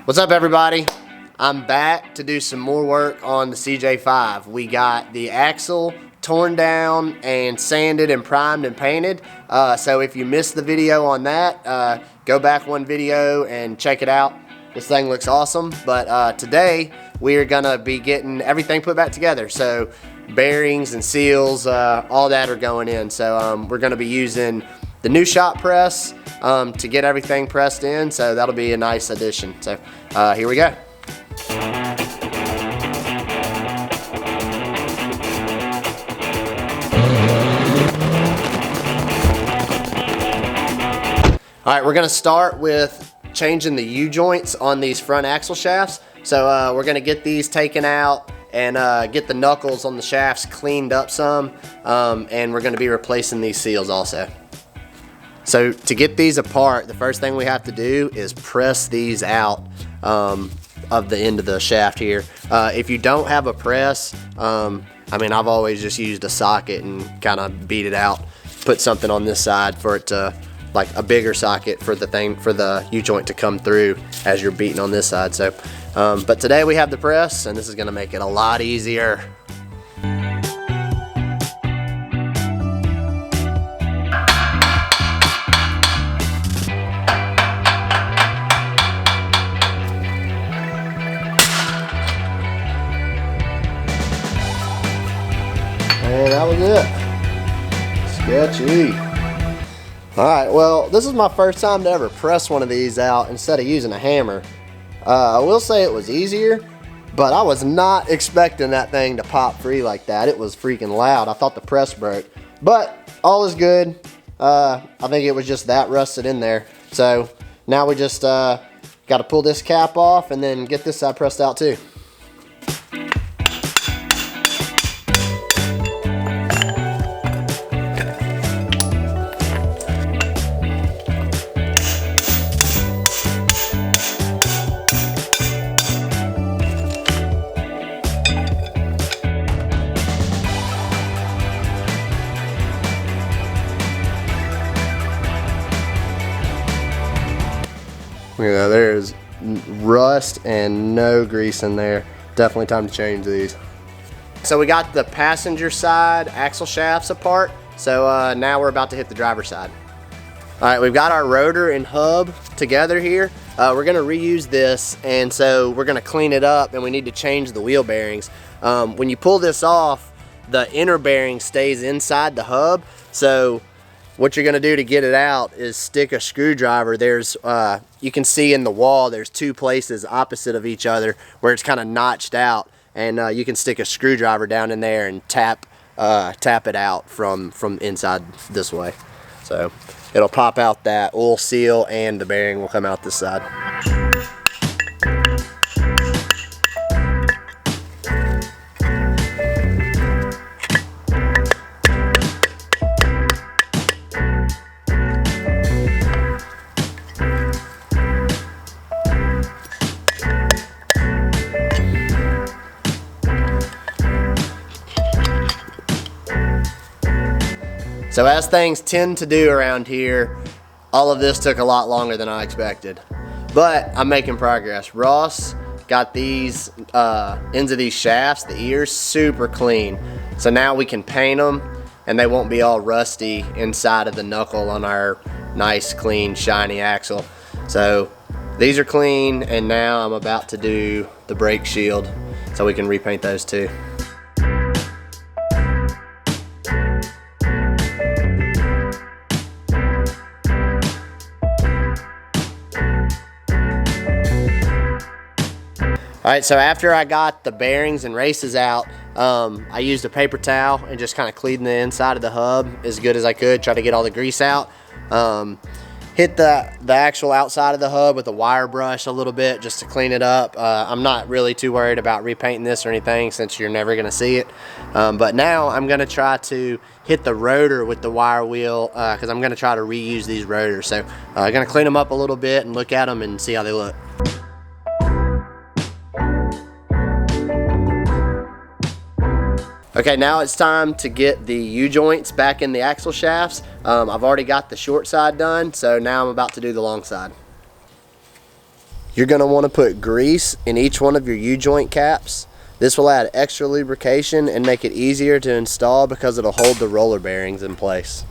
What's up, everybody? I'm back to do some more work on the CJ5. We got the axle torn down and sanded and primed and painted. So if you missed the video on that, go back one video and check it out. This thing looks awesome. But today we are gonna be getting everything put back together. So bearings and seals, all that are going in. So we're gonna be using the new shop press to get everything pressed in. So that'll be a nice addition. So here we go. All right, we're gonna start with changing the U-joints on these front axle shafts. So we're gonna get these taken out and get the knuckles on the shafts cleaned up some, and we're gonna be replacing these seals also. So to get these apart, the first thing we have to do is press these out of the end of the shaft here. If you don't have a press, I mean, I've always just used a socket and kind of beat it out. Put something on this side for it to, like a bigger socket for the U-joint to come through as you're beating on this side. So, but today we have the press, and this is gonna make it a lot easier. And that was it. Sketchy. Alright, well, this is my first time to ever press one of these out instead of using a hammer. I will say it was easier, but I was not expecting that thing to pop free like that. It was freaking loud. I thought the press broke. But all is good. I think it was just that rusted in there. So now we just got to pull this cap off and then get this side pressed out too. You know, there's rust and no grease in there. Definitely time to change these. So we got the passenger side axle shafts apart. So now we're about to hit the driver's side. All right, we've got our rotor and hub together here. We're gonna reuse this, and so we're gonna clean it up, and we need to change the wheel bearings. When you pull this off, the inner bearing stays inside the hub. So what you're gonna do to get it out is stick a screwdriver. There's, you can see in the wall, there's two places opposite of each other where it's kind of notched out, and you can stick a screwdriver down in there and tap it out from inside this way. So it'll pop out that oil seal, and the bearing will come out this side. So as things tend to do around here, all of this took a lot longer than I expected. But I'm making progress. Ross got these ends of these shafts, the ears, super clean. So now we can paint them, and they won't be all rusty inside of the knuckle on our nice, clean, shiny axle. So these are clean, and now I'm about to do the brake shield so we can repaint those too. All right, so after I got the bearings and races out, I used a paper towel and just kind of cleaned the inside of the hub as good as I could, try to get all the grease out. Hit the actual outside of the hub with a wire brush a little bit just to clean it up. I'm not really too worried about repainting this or anything since you're never gonna see it. But now I'm gonna try to hit the rotor with the wire wheel because I'm gonna try to reuse these rotors. So I'm gonna clean them up a little bit and look at them and see how they look. Okay, now it's time to get the U-joints back in the axle shafts. I've already got the short side done, so now I'm about to do the long side. You're going to want to put grease in each one of your U-joint caps. This will add extra lubrication and make it easier to install because it'll hold the roller bearings in place.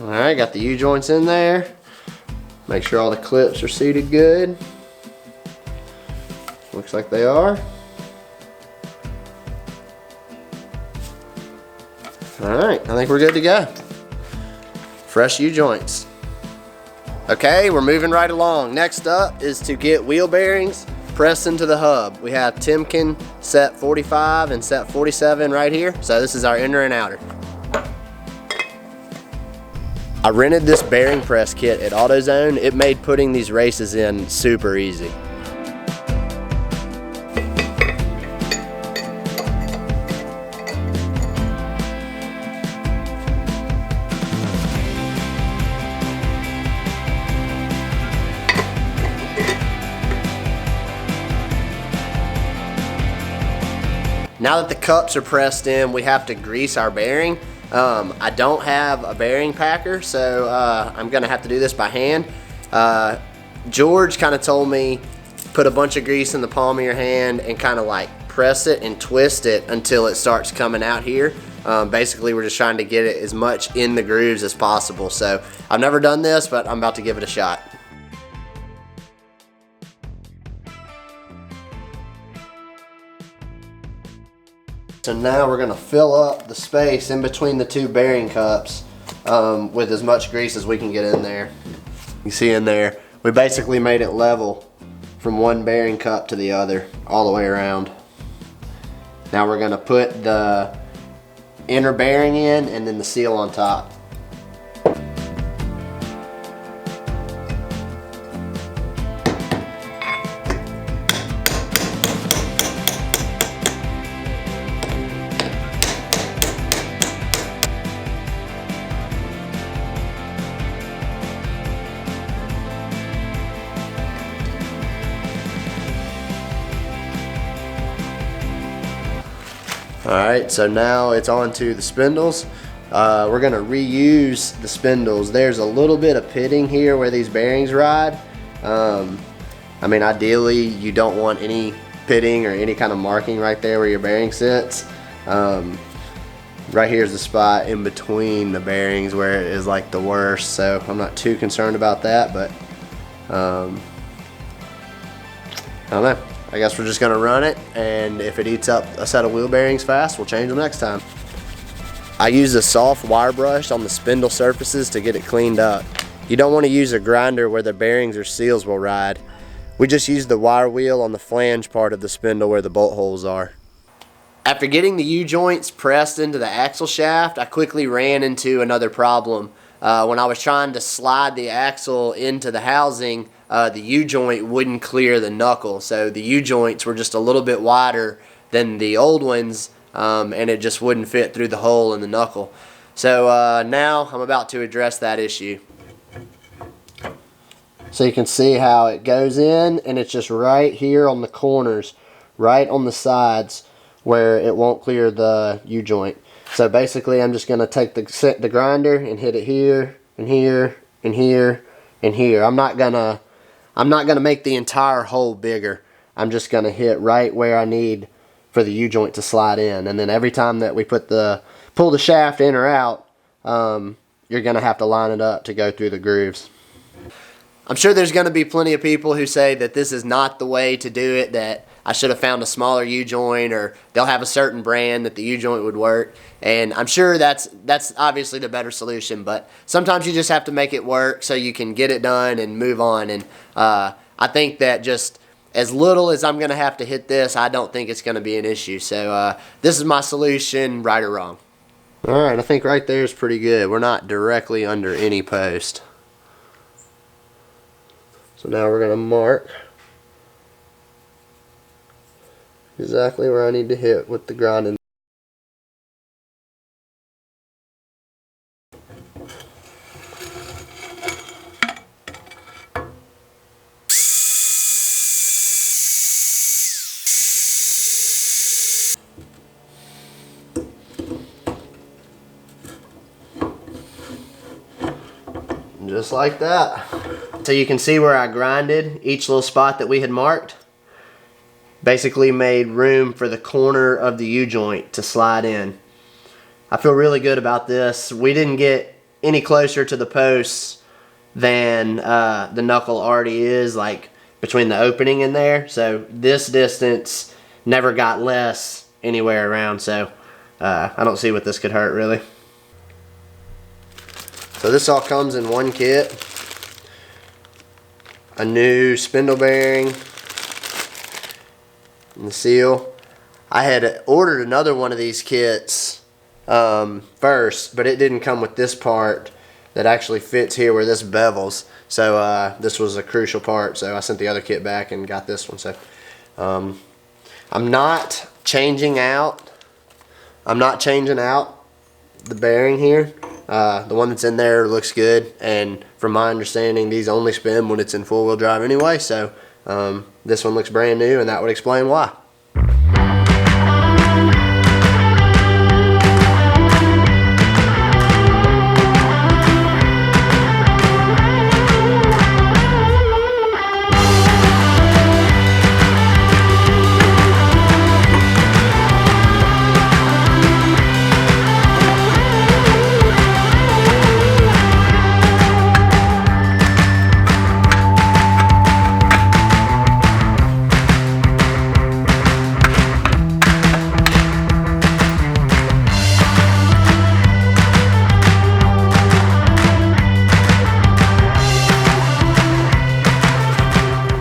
Alright, got the U-joints in there. Make sure all the clips are seated good. Looks like they are. Alright, I think we're good to go. Fresh U-joints. Okay, we're moving right along. Next up is to get wheel bearings pressed into the hub. We have Timken set 45 and set 47 right here. So this is our inner and outer. I rented this bearing press kit at AutoZone. It made putting these races in super easy. Now that the cups are pressed in, we have to grease our bearing. I don't have a bearing packer, so I'm gonna have to do this by hand. George kind of told me put a bunch of grease in the palm of your hand and kind of like press it and twist it until it starts coming out here. Basically, we're just trying to get it as much in the grooves as possible. So I've never done this, but I'm about to give it a shot. So now we're gonna fill up the space in between the two bearing cups with as much grease as we can get in there. You see in there, we basically made it level from one bearing cup to the other, all the way around. Now we're gonna put the inner bearing in and then the seal on top. Alright, so now it's on to the spindles. We're going to reuse the spindles. There's a little bit of pitting here where these bearings ride. I mean, ideally you don't want any pitting or any kind of marking right there where your bearing sits. Right here's the spot in between the bearings where it is like the worst, so I'm not too concerned about that, but I don't know. I guess we're just gonna run it, and if it eats up a set of wheel bearings fast, we'll change them next time. I use a soft wire brush on the spindle surfaces to get it cleaned up. You don't want to use a grinder where the bearings or seals will ride. We just use the wire wheel on the flange part of the spindle where the bolt holes are. After getting the U-joints pressed into the axle shaft, I quickly ran into another problem. When I was trying to slide the axle into the housing, the U-joint wouldn't clear the knuckle. So the U-joints were just a little bit wider than the old ones, and it just wouldn't fit through the hole in the knuckle. So now I'm about to address that issue. So you can see how it goes in, and it's just right here on the corners, right on the sides where it won't clear the U-joint. So basically I'm just going to take the grinder and hit it here and here and here and here. I'm not gonna make the entire hole bigger. I'm just gonna hit right where I need for the U-joint to slide in. And then every time that we pull the shaft in or out, you're gonna have to line it up to go through the grooves. I'm sure there's gonna be plenty of people who say that this is not the way to do it, that I should have found a smaller U-joint, or they'll have a certain brand that the U-joint would work. And I'm sure that's obviously the better solution, but sometimes you just have to make it work so you can get it done and move on. And I think that just as little as I'm going to have to hit this, I don't think it's going to be an issue. So this is my solution, right or wrong. Alright, I think right there is pretty good. We're not directly under any post. So now we're going to mark exactly where I need to hit with the grinding. Just like that. So you can see where I grinded each little spot that we had marked. Basically made room for the corner of the U-joint to slide in. I feel really good about this. We didn't get any closer to the posts than the knuckle already is, like between the opening in there. So this distance never got less anywhere around, so I don't see what this could hurt really. So this all comes in one kit. A new spindle bearing and the seal. I had ordered another one of these kits first, but it didn't come with this part that actually fits here where this bevels. So this was a crucial part, so I sent the other kit back and got this one. So I'm not changing out the bearing here. The one that's in there looks good, and from my understanding these only spin when it's in four-wheel drive anyway, so this one looks brand new, and that would explain why.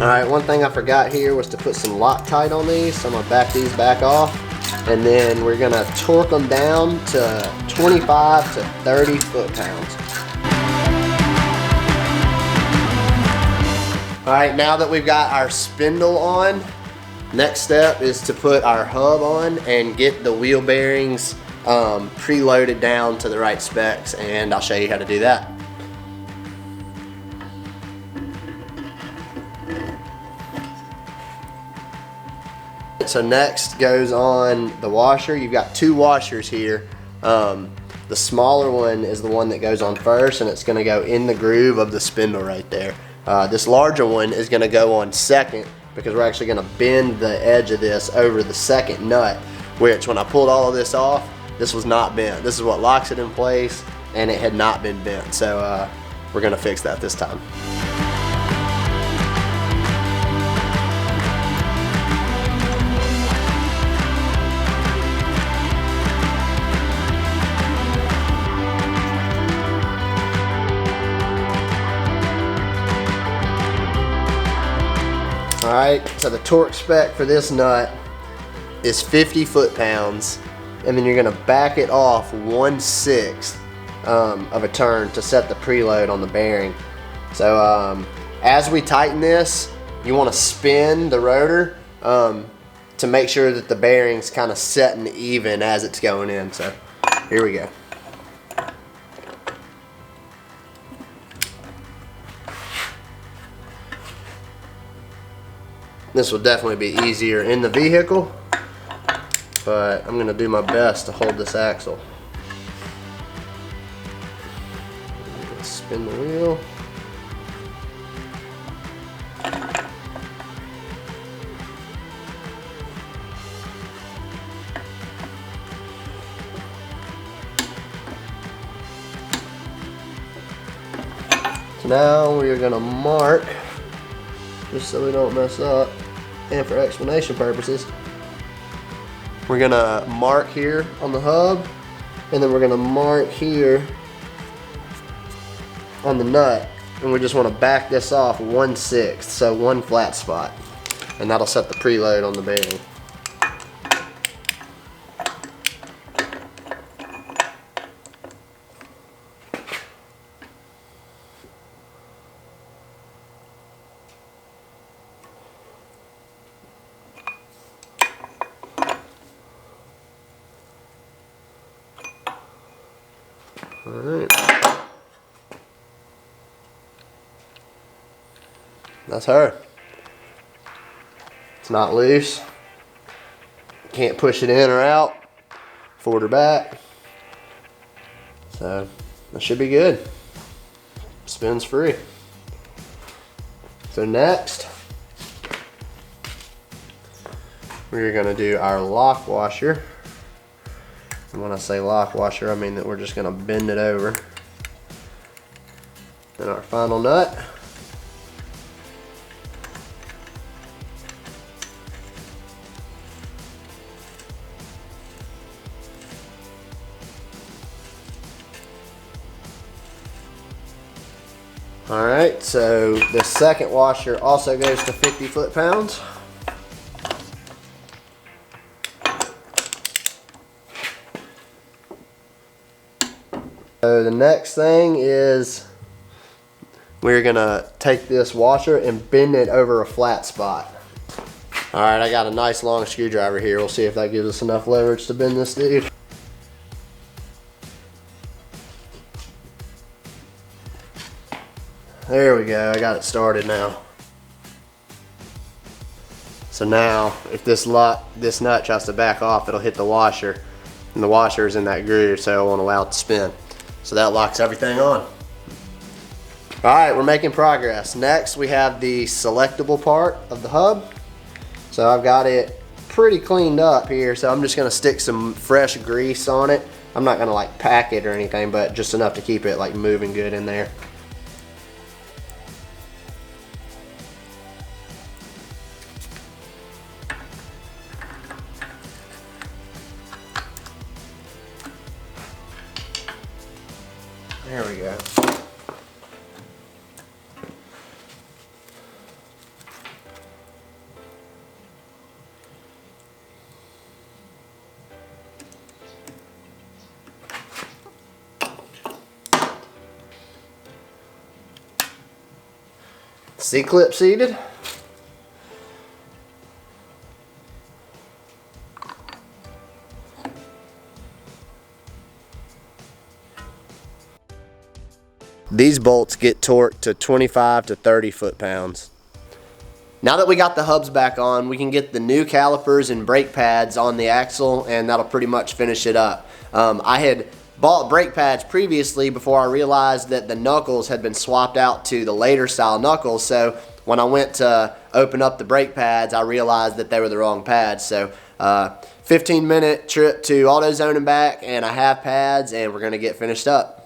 Alright, one thing I forgot here was to put some Loctite on these, so I'm going to back these back off, and then we're going to torque them down to 25 to 30 foot-pounds. Alright, now that we've got our spindle on, next step is to put our hub on and get the wheel bearings preloaded down to the right specs, and I'll show you how to do that. So next goes on the washer. You've got two washers here. The smaller one is the one that goes on first, and it's going to go in the groove of the spindle right there. This larger one is going to go on second, because we're actually going to bend the edge of this over the second nut, which when I pulled all of this off, this was not bent. This is what locks it in place, and it had not been bent. So we're going to fix that this time. Alright, so the torque spec for this nut is 50 foot-pounds, and then you're going to back it off 1/6 of a turn to set the preload on the bearing. So as we tighten this, you want to spin the rotor to make sure that the bearing's kind of setting even as it's going in. So here we go. This will definitely be easier in the vehicle, but I'm going to do my best to hold this axle. Spin the wheel. So now we are going to mark, just so we don't mess up, and for explanation purposes, we're gonna mark here on the hub, and then we're gonna mark here on the nut, and we just want to back this off 1/6, so one flat spot, and that'll set the preload on the bearing. All right. That's her. It's not loose. Can't push it in or out. Forward or back. So that should be good. Spins free. So next, we're gonna do our lock washer. And when I say lock washer, I mean that we're just gonna bend it over. Then our final nut. All right, so the second washer also goes to 50 foot-pounds. So the next thing is we're gonna take this washer and bend it over a flat spot. All right, I got a nice long screwdriver here. We'll see if that gives us enough leverage to bend this dude. There we go, I got it started now. So now, if this nut tries to back off, it'll hit the washer, and the washer is in that groove, so it won't allow it to spin. So that locks everything on. All right, we're making progress. Next, we have the selectable part of the hub. So I've got it pretty cleaned up here, so I'm just gonna stick some fresh grease on it. I'm not gonna like pack it or anything, but just enough to keep it like moving good in there. There we go. C-clip seated. These bolts get torqued to 25 to 30 foot-pounds. Now that we got the hubs back on, we can get the new calipers and brake pads on the axle, and that'll pretty much finish it up. I had bought brake pads previously before I realized that the knuckles had been swapped out to the later style knuckles, so when I went to open up the brake pads, I realized that they were the wrong pads. So 15-minute trip to AutoZone and back, and I have pads, and we're gonna get finished up.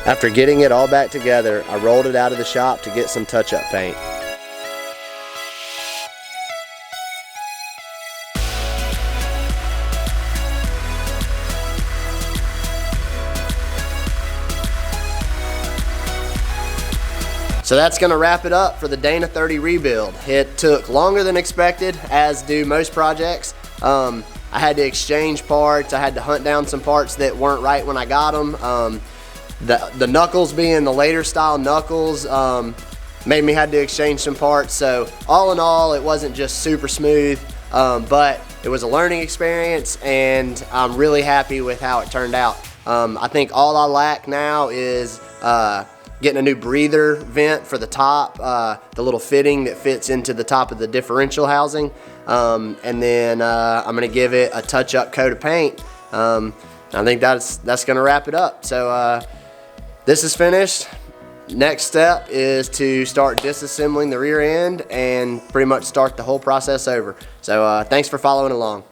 After getting it all back together, I rolled it out of the shop to get some touch-up paint. So that's going to wrap it up for the Dana 30 rebuild. It took longer than expected, as do most projects. I had to exchange parts. I had to hunt down some parts that weren't right when I got them. The knuckles being the later style knuckles made me had to exchange some parts. So all in all, it wasn't just super smooth, but it was a learning experience, and I'm really happy with how it turned out. I think all I lack now is getting a new breather vent for the top, the little fitting that fits into the top of the differential housing, and then I'm gonna give it a touch-up coat of paint. I think that's gonna wrap it up. So this is finished. Next step is to start disassembling the rear end and pretty much start the whole process over. So thanks for following along.